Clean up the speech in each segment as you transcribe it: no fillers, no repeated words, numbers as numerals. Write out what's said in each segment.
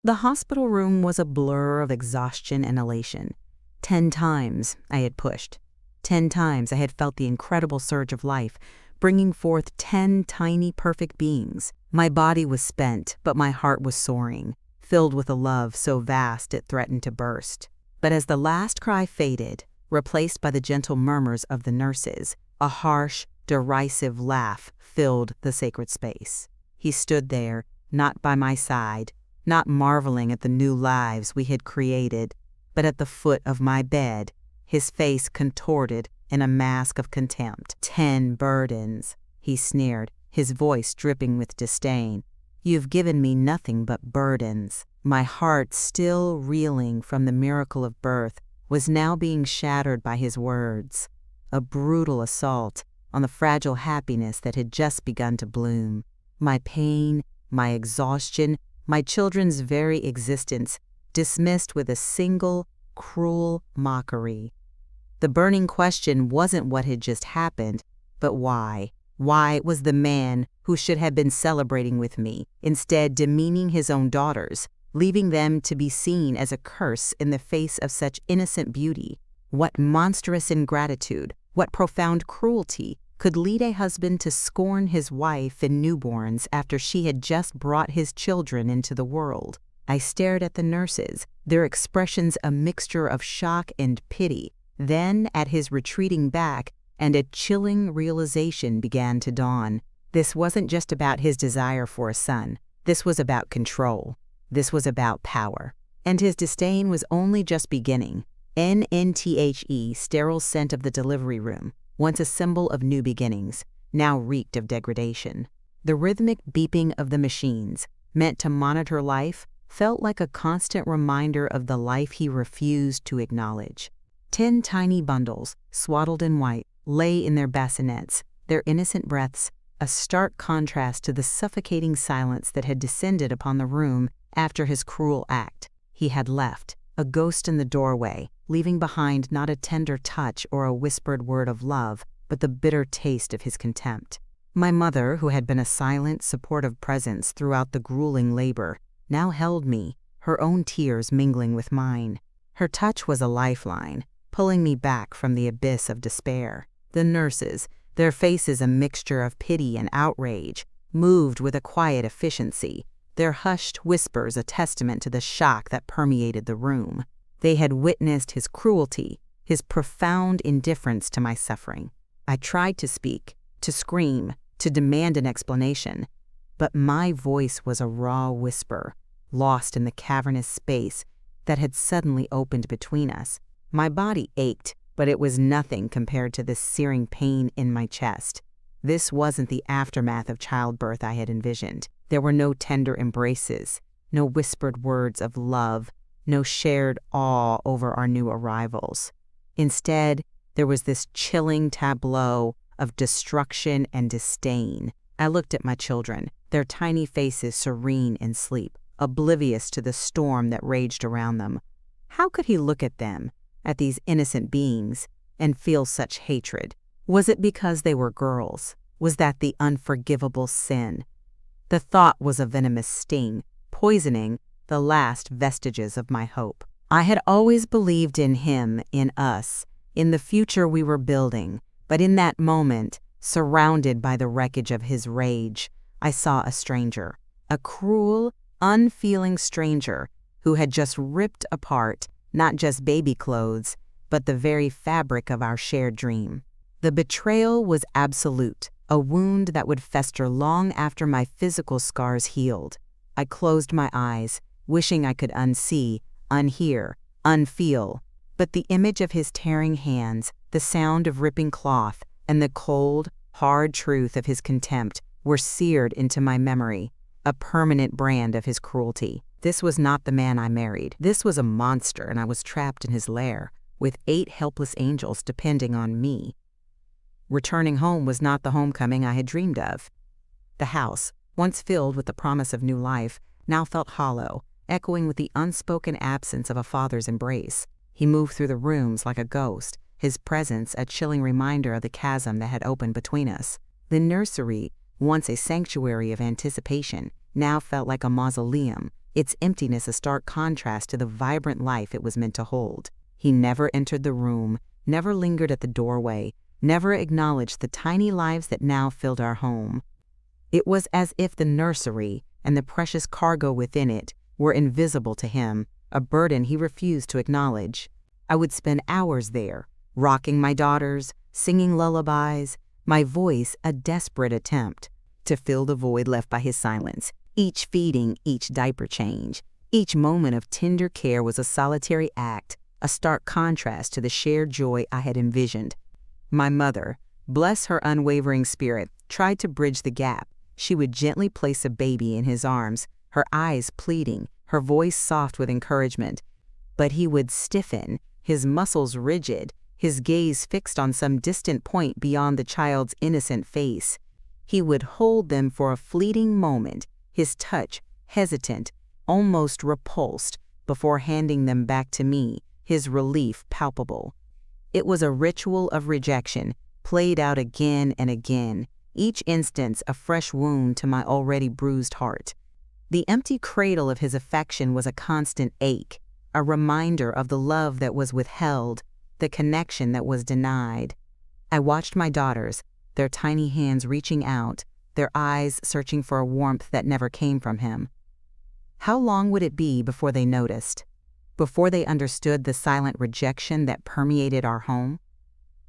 The hospital room was a blur of exhaustion and elation. 10 times I had pushed. 10 times I had felt the incredible surge of life, bringing forth 10 tiny, perfect beings. My body was spent, but my heart was soaring, filled with a love so vast it threatened to burst. But as the last cry faded, replaced by the gentle murmurs of the nurses, a harsh, derisive laugh filled the sacred space. He stood there, not by my side, not marveling at the new lives we had created, but at the foot of my bed, his face contorted in a mask of contempt. 10 burdens, he sneered, his voice dripping with disdain. You've given me nothing but burdens. My heart, still reeling from the miracle of birth, was now being shattered by his words. A brutal assault on the fragile happiness that had just begun to bloom. My pain, my exhaustion, my children's very existence, dismissed with a single, cruel mockery. The burning question wasn't what had just happened, but why. Why was the man who should have been celebrating with me instead demeaning his own daughters, leaving them to be seen as a curse in the face of such innocent beauty? What monstrous ingratitude, what profound cruelty could lead a husband to scorn his wife and newborns after she had just brought his children into the world? I stared at the nurses, their expressions a mixture of shock and pity, then at his retreating back, and a chilling realization began to dawn. This wasn't just about his desire for a son. This was about control. This was about power. And his disdain was only just beginning. NNTHE, sterile scent of the delivery room, once a symbol of new beginnings, now reeked of degradation. The rhythmic beeping of the machines, meant to monitor life, felt like a constant reminder of the life he refused to acknowledge. 10 tiny bundles, swaddled in white, lay in their bassinets, their innocent breaths, a stark contrast to the suffocating silence that had descended upon the room after his cruel act. He had left, a ghost in the doorway, leaving behind not a tender touch or a whispered word of love, but the bitter taste of his contempt. My mother, who had been a silent, supportive presence throughout the grueling labor, now held me, her own tears mingling with mine. Her touch was a lifeline, pulling me back from the abyss of despair. The nurses, their faces a mixture of pity and outrage, moved with a quiet efficiency, their hushed whispers a testament to the shock that permeated the room. They had witnessed his cruelty, his profound indifference to my suffering. I tried to speak, to scream, to demand an explanation, but my voice was a raw whisper, lost in the cavernous space that had suddenly opened between us. My body ached, but it was nothing compared to the searing pain in my chest. This wasn't the aftermath of childbirth I had envisioned. There were no tender embraces, no whispered words of love, no shared awe over our new arrivals. Instead, there was this chilling tableau of destruction and disdain. I looked at my children, their tiny faces serene in sleep, oblivious to the storm that raged around them. How could he look at them, at these innocent beings, and feel such hatred? Was it because they were girls? Was that the unforgivable sin? The thought was a venomous sting, poisoning the last vestiges of my hope. I had always believed in him, in us, in the future we were building, but in that moment, surrounded by the wreckage of his rage, I saw a stranger, a cruel, unfeeling stranger who had just ripped apart not just baby clothes, but the very fabric of our shared dream. The betrayal was absolute, a wound that would fester long after my physical scars healed. I closed my eyes, wishing I could unsee, unhear, unfeel, but the image of his tearing hands, the sound of ripping cloth, and the cold, hard truth of his contempt were seared into my memory, a permanent brand of his cruelty. This was not the man I married. This was a monster, and I was trapped in his lair, with 8 helpless angels depending on me. Returning home was not the homecoming I had dreamed of. The house, once filled with the promise of new life, now felt hollow, echoing with the unspoken absence of a father's embrace. He moved through the rooms like a ghost, his presence a chilling reminder of the chasm that had opened between us. The nursery, once a sanctuary of anticipation, now felt like a mausoleum, its emptiness a stark contrast to the vibrant life it was meant to hold. He never entered the room, never lingered at the doorway, never acknowledged the tiny lives that now filled our home. It was as if the nursery and the precious cargo within it were invisible to him, a burden he refused to acknowledge. I would spend hours there, rocking my daughters, singing lullabies, my voice a desperate attempt to fill the void left by his silence. Each feeding, each diaper change, each moment of tender care was a solitary act, a stark contrast to the shared joy I had envisioned. My mother, bless her unwavering spirit, tried to bridge the gap. She would gently place a baby in his arms, her eyes pleading, her voice soft with encouragement. But he would stiffen, his muscles rigid, his gaze fixed on some distant point beyond the child's innocent face. He would hold them for a fleeting moment, his touch hesitant, almost repulsed, before handing them back to me, his relief palpable. It was a ritual of rejection, played out again and again, each instance a fresh wound to my already bruised heart. The empty cradle of his affection was a constant ache, a reminder of the love that was withheld, the connection that was denied. I watched my daughters, their tiny hands reaching out, their eyes searching for a warmth that never came from him. How long would it be before they noticed? Before they understood the silent rejection that permeated our home?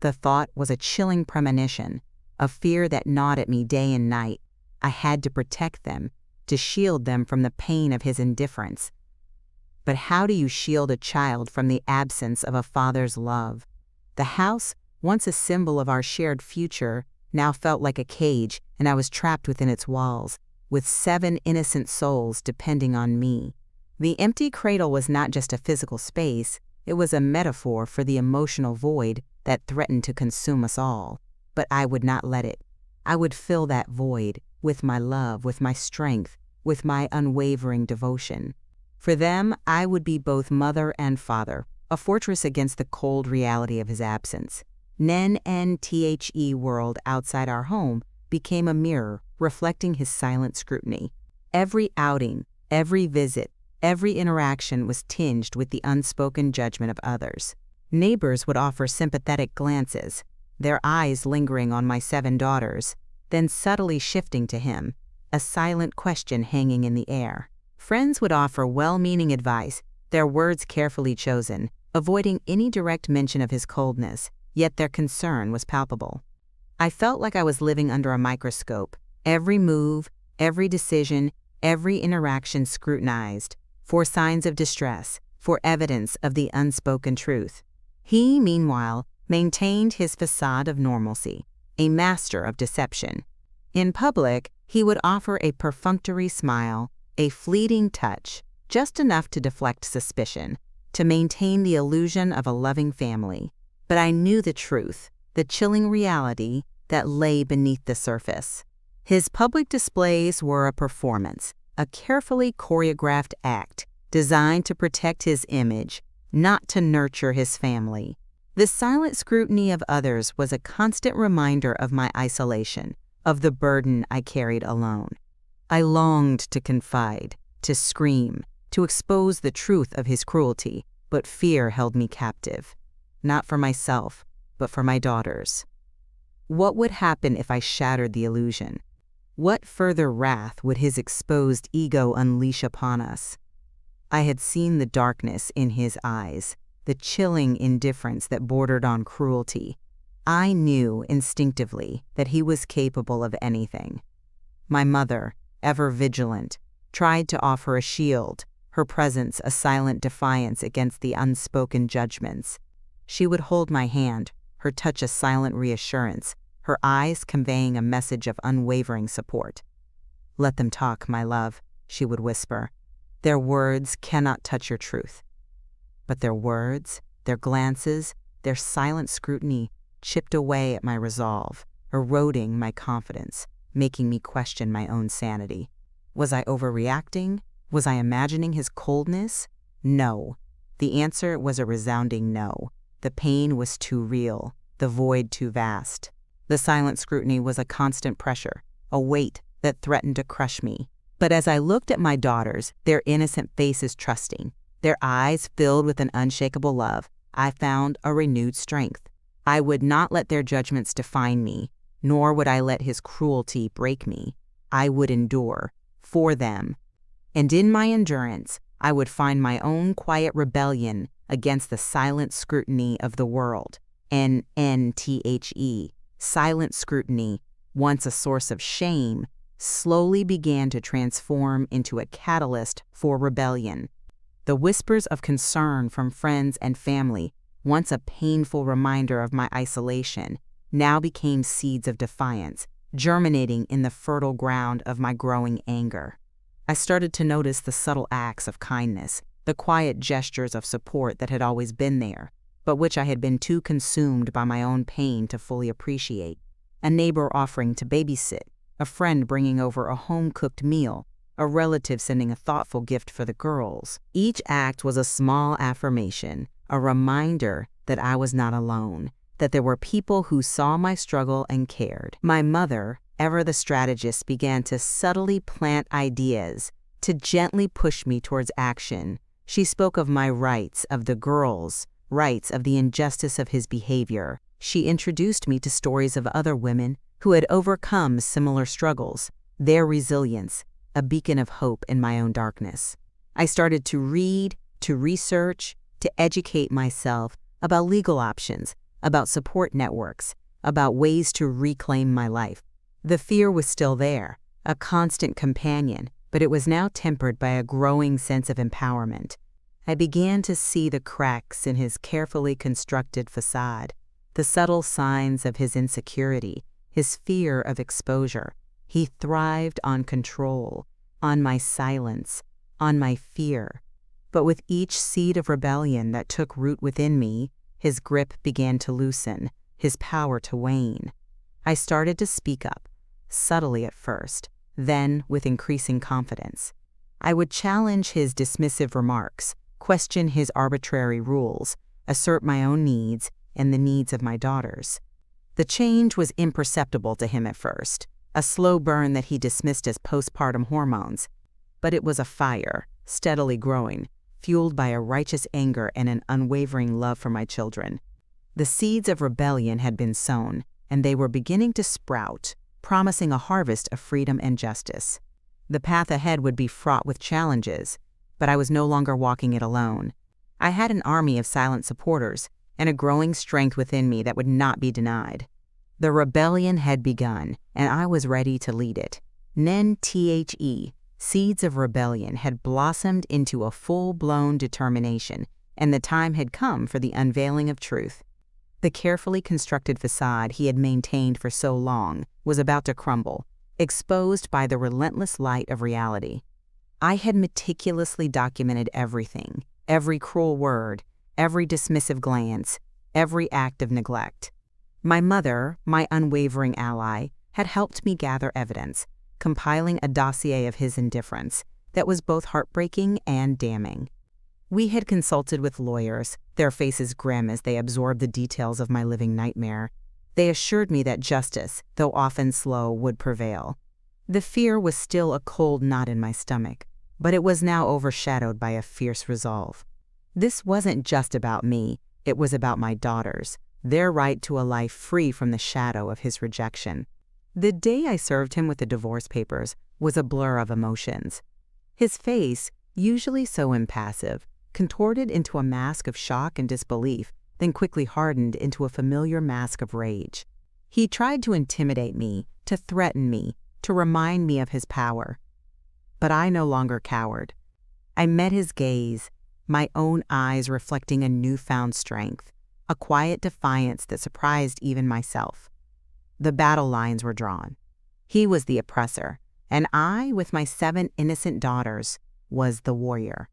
The thought was a chilling premonition, a fear that gnawed at me day and night. I had to protect them, to shield them from the pain of his indifference. But how do you shield a child from the absence of a father's love? The house, once a symbol of our shared future, now felt like a cage, and I was trapped within its walls, with 7 innocent souls depending on me. The empty cradle was not just a physical space, it was a metaphor for the emotional void that threatened to consume us all. But I would not let it. I would fill that void with my love, with my strength, with my unwavering devotion. For them, I would be both mother and father, a fortress against the cold reality of his absence. The world outside our home became a mirror reflecting his silent scrutiny. Every outing, every visit, every interaction was tinged with the unspoken judgment of others. Neighbors would offer sympathetic glances, their eyes lingering on my 7 daughters, then subtly shifting to him, a silent question hanging in the air. Friends would offer well-meaning advice, their words carefully chosen, avoiding any direct mention of his coldness, yet their concern was palpable. I felt like I was living under a microscope, every move, every decision, every interaction scrutinized, for signs of distress, for evidence of the unspoken truth. He, meanwhile, maintained his facade of normalcy, a master of deception. In public, he would offer a perfunctory smile, a fleeting touch, just enough to deflect suspicion, to maintain the illusion of a loving family. But I knew the truth, the chilling reality that lay beneath the surface. His public displays were a performance, a carefully choreographed act designed to protect his image, not to nurture his family. The silent scrutiny of others was a constant reminder of my isolation, of the burden I carried alone. I longed to confide, to scream, to expose the truth of his cruelty, but fear held me captive. Not for myself, but for my daughters. What would happen if I shattered the illusion? What further wrath would his exposed ego unleash upon us? I had seen the darkness in his eyes, the chilling indifference that bordered on cruelty. I knew instinctively that he was capable of anything. My mother, ever vigilant, tried to offer a shield, her presence a silent defiance against the unspoken judgments. She would hold my hand, her touch a silent reassurance, her eyes conveying a message of unwavering support. "Let them talk, my love," she would whisper. "Their words cannot touch your truth." But their words, their glances, their silent scrutiny chipped away at my resolve, eroding my confidence, making me question my own sanity. Was I overreacting? Was I imagining his coldness? No. The answer was a resounding no. The pain was too real, the void too vast. The silent scrutiny was a constant pressure, a weight that threatened to crush me. But as I looked at my daughters, their innocent faces trusting, their eyes filled with an unshakable love, I found a renewed strength. I would not let their judgments define me, nor would I let his cruelty break me. I would endure for them. And in my endurance, I would find my own quiet rebellion against the silent scrutiny of the world. NNTHE, silent scrutiny, once a source of shame, slowly began to transform into a catalyst for rebellion. The whispers of concern from friends and family, once a painful reminder of my isolation, now became seeds of defiance, germinating in the fertile ground of my growing anger. I started to notice the subtle acts of kindness, the quiet gestures of support that had always been there, but which I had been too consumed by my own pain to fully appreciate. A neighbor offering to babysit, a friend bringing over a home-cooked meal, a relative sending a thoughtful gift for the girls. Each act was a small affirmation, a reminder that I was not alone, that there were people who saw my struggle and cared. My mother, ever the strategist, began to subtly plant ideas, to gently push me towards action. She spoke of my rights, of the girls' rights, of the injustice of his behavior. She introduced me to stories of other women who had overcome similar struggles, their resilience, a beacon of hope in my own darkness. I started to read, to research, to educate myself about legal options, about support networks, about ways to reclaim my life. The fear was still there, a constant companion, but it was now tempered by a growing sense of empowerment. I began to see the cracks in his carefully constructed facade, the subtle signs of his insecurity, his fear of exposure. He thrived on control, on my silence, on my fear. But with each seed of rebellion that took root within me, his grip began to loosen, his power to wane. I started to speak up, subtly at first, then with increasing confidence. I would challenge his dismissive remarks, question his arbitrary rules, assert my own needs and the needs of my daughters. The change was imperceptible to him at first, a slow burn that he dismissed as postpartum hormones. But it was a fire, steadily growing, fueled by a righteous anger and an unwavering love for my children. The seeds of rebellion had been sown, and they were beginning to sprout, promising a harvest of freedom and justice. The path ahead would be fraught with challenges, but I was no longer walking it alone. I had an army of silent supporters and a growing strength within me that would not be denied. The rebellion had begun, and I was ready to lead it. NNTHE, seeds of rebellion, had blossomed into a full-blown determination, and the time had come for the unveiling of truth. The carefully constructed facade he had maintained for so long was about to crumble, exposed by the relentless light of reality. I had meticulously documented everything, every cruel word, every dismissive glance, every act of neglect. My mother, my unwavering ally, had helped me gather evidence, compiling a dossier of his indifference that was both heartbreaking and damning. We had consulted with lawyers, their faces grim as they absorbed the details of my living nightmare. They assured me that justice, though often slow, would prevail. The fear was still a cold knot in my stomach, but it was now overshadowed by a fierce resolve. This wasn't just about me, it was about my daughters, their right to a life free from the shadow of his rejection. The day I served him with the divorce papers was a blur of emotions. His face, usually so impassive, contorted into a mask of shock and disbelief, then quickly hardened into a familiar mask of rage. He tried to intimidate me, to threaten me, to remind me of his power. But I no longer cowered. I met his gaze, my own eyes reflecting a newfound strength, a quiet defiance that surprised even myself. The battle lines were drawn. He was the oppressor, and I, with my 7 innocent daughters, was the warrior.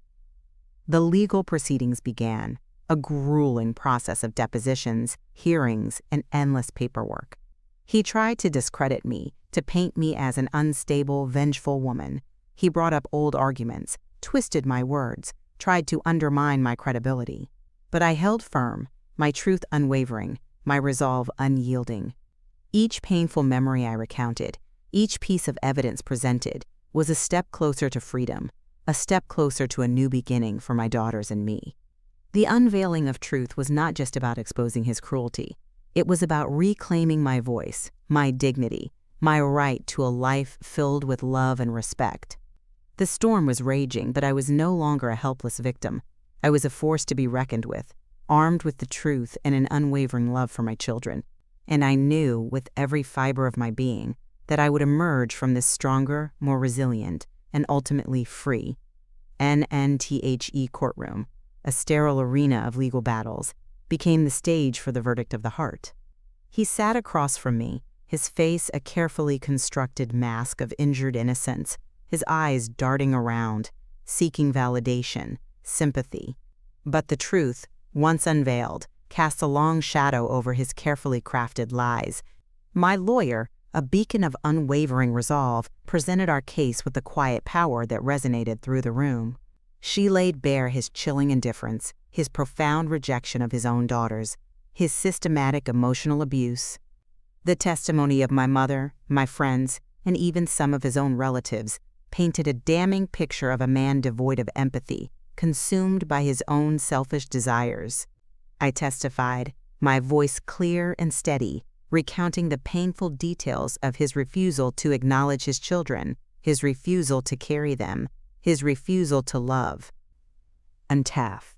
The legal proceedings began, a grueling process of depositions, hearings, and endless paperwork. He tried to discredit me, to paint me as an unstable, vengeful woman. He brought up old arguments, twisted my words, tried to undermine my credibility. But I held firm, my truth unwavering, my resolve unyielding. Each painful memory I recounted, each piece of evidence presented, was a step closer to freedom, a step closer to a new beginning for my daughters and me. The unveiling of truth was not just about exposing his cruelty. It was about reclaiming my voice, my dignity, my right to a life filled with love and respect. The storm was raging, but I was no longer a helpless victim. I was a force to be reckoned with, armed with the truth and an unwavering love for my children. And I knew, with every fiber of my being, that I would emerge from this stronger, more resilient, and ultimately free. NNTHE courtroom, a sterile arena of legal battles, became the stage for the verdict of the heart. He sat across from me, his face a carefully constructed mask of injured innocence, his eyes darting around, seeking validation, sympathy. But the truth, once unveiled, cast a long shadow over his carefully crafted lies. My lawyer, a beacon of unwavering resolve, presented our case with the quiet power that resonated through the room. She laid bare his chilling indifference, his profound rejection of his own daughters, his systematic emotional abuse. The testimony of my mother, my friends, and even some of his own relatives painted a damning picture of a man devoid of empathy, consumed by his own selfish desires. I testified, my voice clear and steady, recounting the painful details of his refusal to acknowledge his children, his refusal to carry them, his refusal to love. Untaf.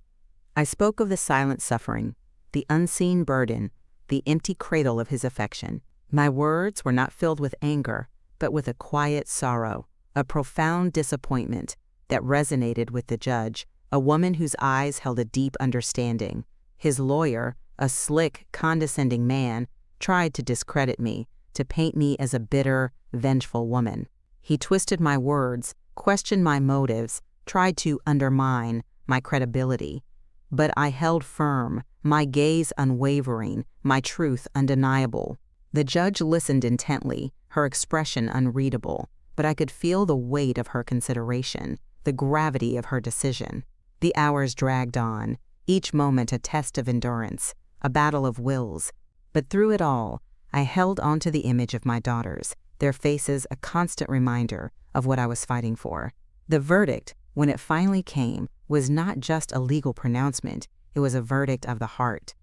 I spoke of the silent suffering, the unseen burden, the empty cradle of his affection. My words were not filled with anger, but with a quiet sorrow, a profound disappointment that resonated with the judge, a woman whose eyes held a deep understanding. His lawyer, a slick, condescending man, tried to discredit me, to paint me as a bitter, vengeful woman. He twisted my words, questioned my motives, tried to undermine my credibility. But I held firm, my gaze unwavering, my truth undeniable. The judge listened intently, her expression unreadable, but I could feel the weight of her consideration, the gravity of her decision. The hours dragged on, each moment a test of endurance, a battle of wills. But through it all, I held on to the image of my daughters, their faces a constant reminder of what I was fighting for. The verdict, when it finally came, was not just a legal pronouncement, it was a verdict of the heart.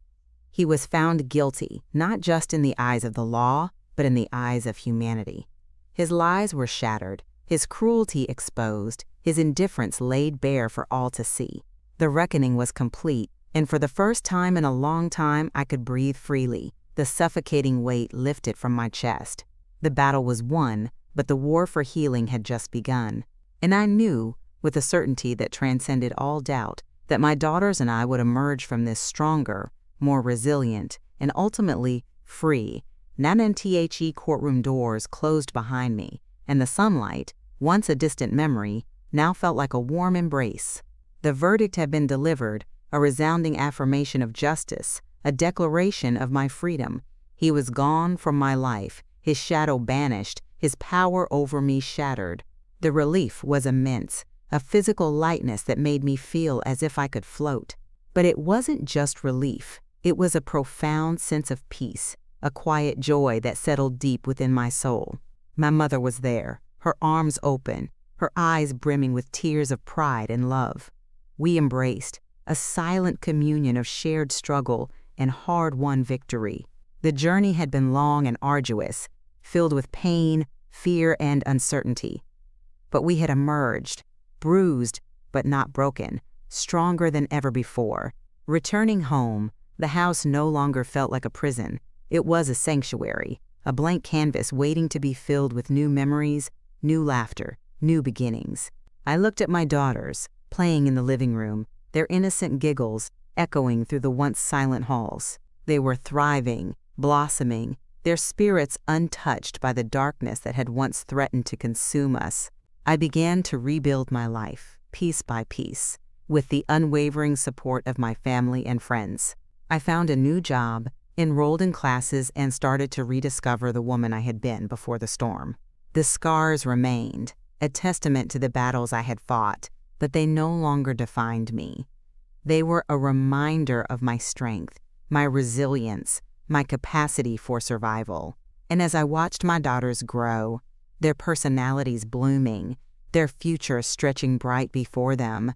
He was found guilty, not just in the eyes of the law, but in the eyes of humanity. His lies were shattered, his cruelty exposed, his indifference laid bare for all to see. The reckoning was complete, and for the first time in a long time I could breathe freely, the suffocating weight lifted from my chest. The battle was won, but the war for healing had just begun. And I knew, with a certainty that transcended all doubt, that my daughters and I would emerge from this stronger, more resilient, and ultimately free. NNTHE courtroom doors closed behind me, and the sunlight, once a distant memory, now felt like a warm embrace. The verdict had been delivered, a resounding affirmation of justice, a declaration of my freedom. He was gone from my life, his shadow banished, his power over me shattered. The relief was immense, a physical lightness that made me feel as if I could float. But it wasn't just relief. It was a profound sense of peace, a quiet joy that settled deep within my soul. My mother was there, her arms open, her eyes brimming with tears of pride and love. We embraced, a silent communion of shared struggle and hard-won victory. The journey had been long and arduous, filled with pain, fear, and uncertainty. But we had emerged, bruised but not broken, stronger than ever before. Returning home, the house no longer felt like a prison. It was a sanctuary, a blank canvas waiting to be filled with new memories, new laughter, new beginnings. I looked at my daughters, playing in the living room, their innocent giggles echoing through the once silent halls. They were thriving, blossoming, their spirits untouched by the darkness that had once threatened to consume us. I began to rebuild my life, piece by piece, with the unwavering support of my family and friends. I found a new job, enrolled in classes, and started to rediscover the woman I had been before the storm. The scars remained, a testament to the battles I had fought, but they no longer defined me. They were a reminder of my strength, my resilience, my capacity for survival. And as I watched my daughters grow, their personalities blooming, their future stretching bright before them.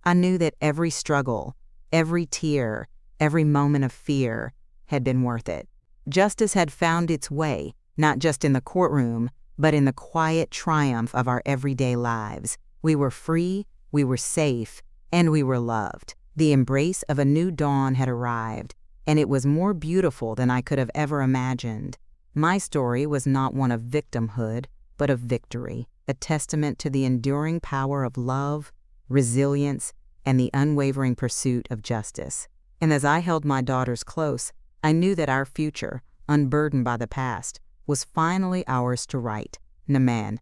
I knew that every struggle, every tear, every moment of fear had been worth it. Justice had found its way, not just in the courtroom, but in the quiet triumph of our everyday lives. We were free, we were safe, and we were loved. The embrace of a new dawn had arrived, and it was more beautiful than I could have ever imagined. My story was not one of victimhood, but of victory, a testament to the enduring power of love, resilience, and the unwavering pursuit of justice. And as I held my daughters close, I knew that our future, unburdened by the past, was finally ours to write. Naman,